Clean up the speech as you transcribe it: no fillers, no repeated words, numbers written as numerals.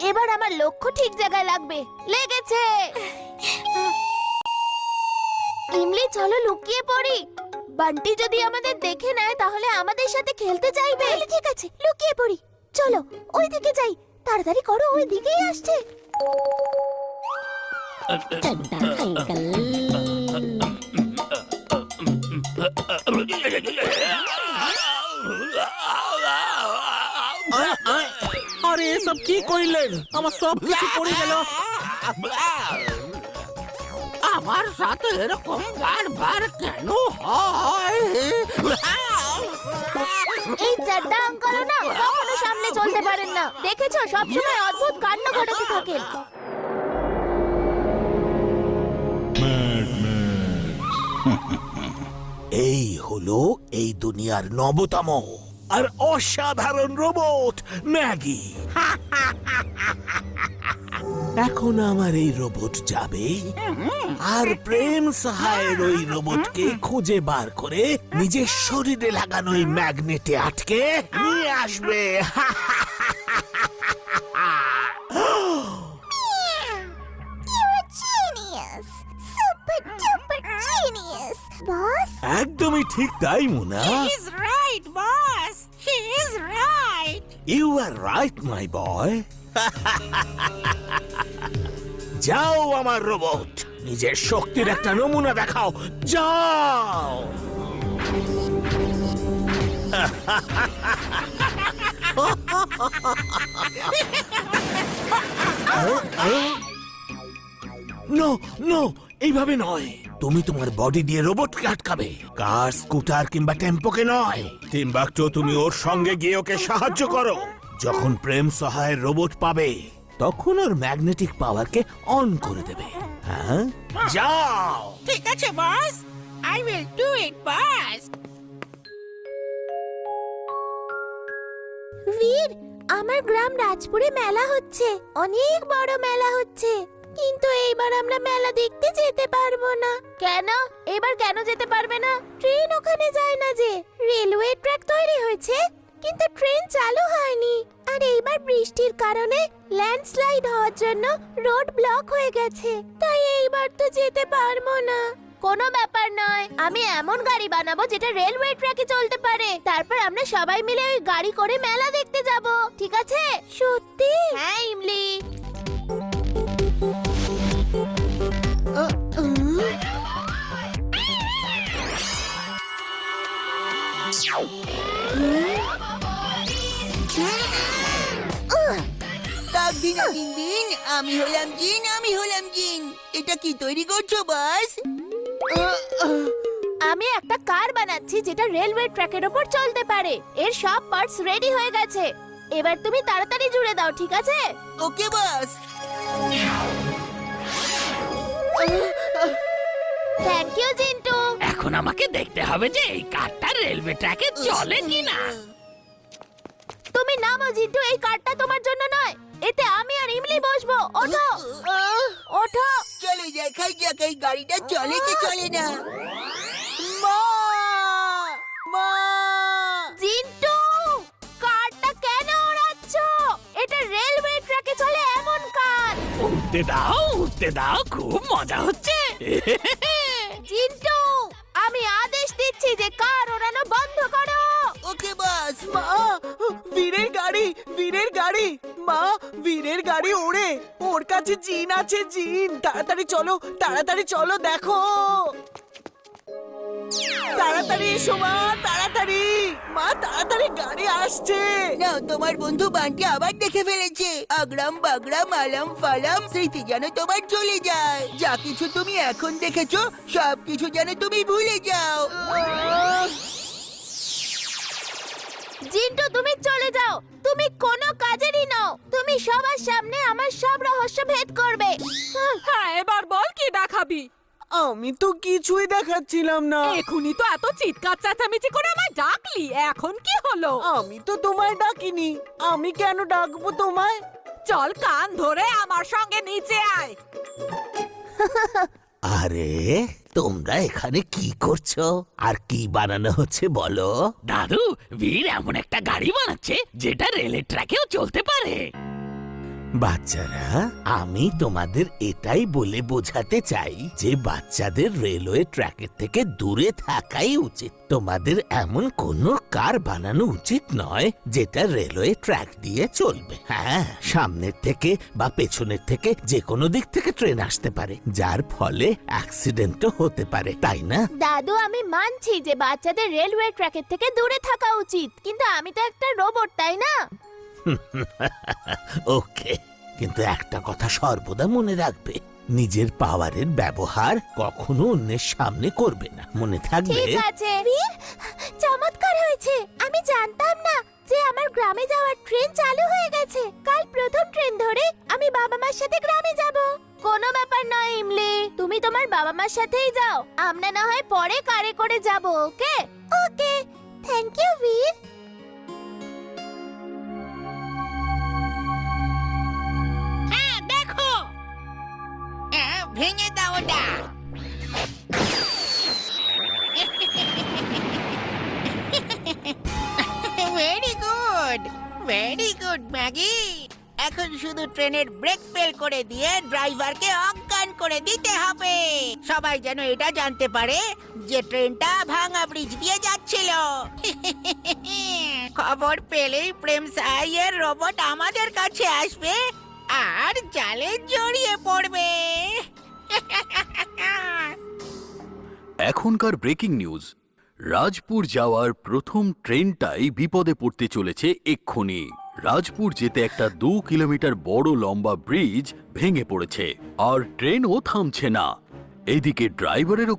এবার আমার লক্ষ্য ঠিক জায়গায় লাগবে। লেগেছে। ইমলি চলো লুকিয়ে পড়ি। বান্টি যদি আমাদের দেখে নেয় তাহলে আমাদের সাথে খেলতে চাইবে। ঠিক আছে, লুকিয়ে পড়ি। চলো ওই দিকে যাই। তাড়াতাড়ি করো, ওই দিকেই আসছে। আরে এসব কি কইলেন? আমার সব কিছু পড়ে গেল। আমার সাথে এরকম বারবার কেন হয়? এই চারটা আঙ্কেলও না কখনো সামনে চলতে পারেন না। দেখেছো, সবসময় অদ্ভুত কাণ্ড ঘটাতে থাকেন। এই হলো এই দুনিয়ার নবতম আর অসাধারণ রোবট ম্যাগি। এখন আমার এই রোবট যাবে আর প্রেম সাহায়ের ওই রোবটকে খুঁজে বার করে নিজের শরীরে লাগানো ওই ম্যাগনেটে আটকে নিয়ে আসবে। একদমই ঠিক তাই মুনা। ইউ আর রাইট মাই বয়। যাও আমার রোবট, নিজের শক্তির একটা নমুনা দেখাও। যাও। নো নো, এইভাবে নয়। তুমি তোমার বডি দিয়ে রোবটকে আটকাবে, কার, স্কুটার কিংবা টেম্পোকে নয়। টিম্বাকটো, তুমি ওর সঙ্গে গিয়ে ওকে সাহায্য করো। যখন প্রেম সহায়ের রোবট পাবে তখন ওর ম্যাগনেটিক পাওয়ারকে অন করে দেবে। হ্যাঁ, যাও। ঠিক আছে বস, আই উইল ডু ইট বস। বীর, আমার গ্রাম রাজপুরে মেলা হচ্ছে, অনেক বড় মেলা হচ্ছে। কিন্তু এইবার আমরা মেলা দেখতে যেতে পারবো না। কেন? এবার কেন যেতে পারবে না? ট্রেন ওখানে যায় না যে। রেলওয়ে ট্র্যাক তৈরি হয়েছে কিন্তু ট্রেন চালু হয়নি। আর এইবার বৃষ্টির কারণে ল্যান্ডস্লাইড হওয়ার জন্য রোড ব্লক হয়ে গেছে। তাই এইবার তো যেতে পারবো না। কোনো ব্যাপার নয়, আমি এমন গাড়ি বানাবো যেটা রেলওয়ে ট্র্যাকে চলতে পারে। তারপর আমরা সবাই মিলে ওই গাড়ি করে মেলা দেখতে যাব। ঠিক আছে? সত্যি? হ্যাঁ ইমলি। আমি হলাম জিন। এটা কি তৈরি করছো বস? আমি একটা কার বানাচ্ছি যেটা রেলওয়ে ট্র্যাকের উপর চলতে পারে। এর সব পার্টস রেডি হয়ে গেছে। এবার তুমি তাড়াতাড়ি জুড়ে দাও, ঠিক আছে? Okay boss. Thank you Jintu. এখন আমাকে দেখতে হবে যে এই কারটা রেলওয়ে ট্র্যাকে চলে কিনা। তুমি নামো জিন্টু, এই কারটা তোমার জন্য নয়। এতে আমি আর ইমলি বসবো। ওঠো ওঠো। চলো দেখাই যাক এই গাড়িটা চলে কি চলে না। জিন্টু, কারটা কেন ওড়াচ্ছো? এটা রেলওয়ে ট্র্যাকে চলে এমন কার। উঠতে দাও, খুব মজা হচ্ছে। জিন্টু, আমি আদেশ দিচ্ছি যে কার ওড়ানো বন্ধ করো। ওকে বস। বীরের গাড়ি মা, বীরের গাড়ি ওড়ে। ওর কাছে জিন আছে, জিন। তাড়াতাড়ি চলো দেখো। তাড়াতাড়ি এসো মা, তাড়াতাড়ি। মা তাড়াতাড়ি, গাড়ি আসছে। না, তোমার বন্ধু বান্টি আবার দেখে ফেলেছে। আগ্রাম বাগরাম আলাম ফালাম স্মৃতি যেন তোমার চলে যায়। যা কিছু তুমি এখন দেখেছো সব কিছু যেন তুমি ভুলে যাও। জিন্টু, তুমি চলে যাও। তুমি কোনো কাজেরই নও। তুমি সবার সামনে আমার সব রহস্য ভেদ করবে। হ্যাঁ, এবার বল কি দেখাবি? আমি তো কিছুই দেখাচ্ছিলাম না। এখনই তো এত চিৎকার চেঁচামেচি করে আমায় ডাকলি, এখন কি হলো? আমি তো তোমায় ডাকিনি। আমি কেন ডাকবো তোমায়? চল, কান ধরে আমার সঙ্গে নিচে আয়। আরে, তোমরা এখানে কি করছো আর কি বানানো হচ্ছে বলো? দাদু, বীর এমন একটা গাড়ি বানাচ্ছে যেটা রেলের ট্র্যাকেও চলতে পারে। বাচ্চারা, আমি তোমাদের এটাই বলে বোঝাতে চাই যে বাচ্চাদের রেলওয়ে ট্র্যাকের থেকে দূরে থাকাই উচিত। তোমাদের এমন কোনো কার বানানো উচিত নয় যেটা রেলওয়ে ট্র্যাক দিয়ে চলবে। হ্যাঁ, সামনের থেকে বা পেছনের থেকে যে কোনো দিক থেকে ট্রেন আসতে পারে, যার ফলে অ্যাক্সিডেন্টও হতে পারে, তাই না? দাদু, আমি মানছি যে বাচ্চাদের রেলওয়ে ট্র্যাকের থেকে দূরে থাকা উচিত, কিন্তু আমি তো একটা রোবট, তাই না? ওকে, কিন্তু একটা কথা সর্বদা মনে রাখবে, নিজের পাওয়ারের ব্যবহার কখনো অন্যের সামনে করবে না, মনে থাকবে। ঠিক আছে বীর, চমৎকার হয়েছে। আমি জানতাম না যে আমার গ্রামে যাওয়ার ট্রেন চালু হয়ে গেছে। কাল প্রথম ট্রেন ধরে আমি বাবা মার সাথে গ্রামে যাব। কোনো ব্যাপার নয় ইমলি, তুমি তোমার বাবা মার সাথেই যাও, আমরা না হয় পরে কারে করে যাব। ওকে ওকে, থ্যাংক ইউ বীর। হ্যাঁ, দেখো। ভেঙে দাও ওটা। Very good Maggi. এখন শুধু ট্রেনের ব্রেক ফেল করে দিয়ে ড্রাইভারকে অজ্ঞান করে দিতে হবে। সবাই যেন এটা জানতে পারে যে ট্রেনটা ভাঙা ব্রিজ দিয়ে যাচ্ছিল। খবর পেলেই প্রেম সাহাইয়ের রোবট আমাদের কাছে আসবে আর জালে জড়িয়ে পড়বে। এখনকার ব্রেকিং নিউজ, রাজপুর যাওয়ার প্রথম ট্রেনটাই বিপদে পড়তে চলেছে এক্ষুনি। রাজপুর যেতে একটা 2 কিলোমিটার বড় লম্বা ব্রিজ ভেঙে পড়েছে আর ট্রেনও থামছে না। এদিকে ড্রাইভারেরও